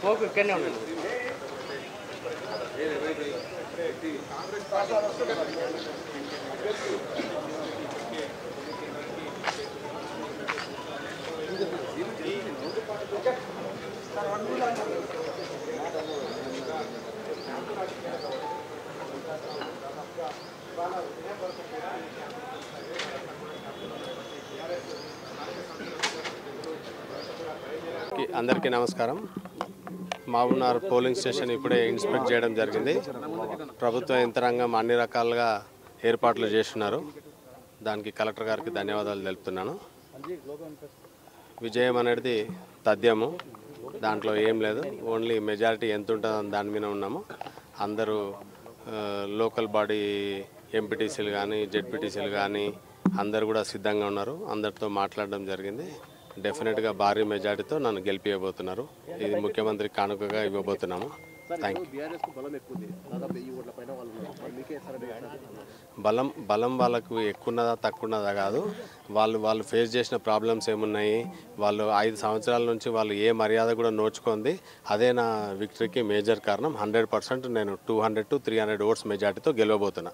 పోకు ఇక్కడనే ఉన్నాడు. అందరికీ నమస్కారం. మహబూబ్నగర్ పోలింగ్ స్టేషన్ ఇప్పుడే ఇన్స్పెక్ట్ చేయడం జరిగింది. ప్రభుత్వ యంత్రాంగం అన్ని రకాలుగా ఏర్పాట్లు చేస్తున్నారు. దానికి కలెక్టర్ గారికి ధన్యవాదాలు తెలుపుతున్నాను. విజయం అనేది తథ్యము, దాంట్లో ఏం లేదు. ఓన్లీ మెజారిటీ ఎంత ఉంటుందో దాని మీద ఉన్నాము. అందరూ లోకల్ బాడీ ఎంపీటీసీలు కానీ జెడ్పీటీసీలు కానీ అందరు కూడా సిద్ధంగా ఉన్నారు. అందరితో మాట్లాడడం జరిగింది. డెఫినెట్గా భారీ మెజార్టీతో నన్ను గెలిపియబోతున్నారు. ఇది ముఖ్యమంత్రి కానుకగా ఇవ్వబోతున్నాము. Thank you. బలం వాళ్ళకు ఎక్కున్నదా తక్కువన్నదా కాదు, వాళ్ళు ఫేస్ చేసిన ప్రాబ్లమ్స్ ఏమున్నాయి, వాళ్ళు 5 సంవత్సరాల నుంచి వాళ్ళు ఏ మర్యాద కూడా నోచుకుంది, అదే నా విక్టరీకి మేజర్ కారణం. 100% నేను 200 to 300 ఓట్స్ మెజార్టీతో గెలవబోతున్నా.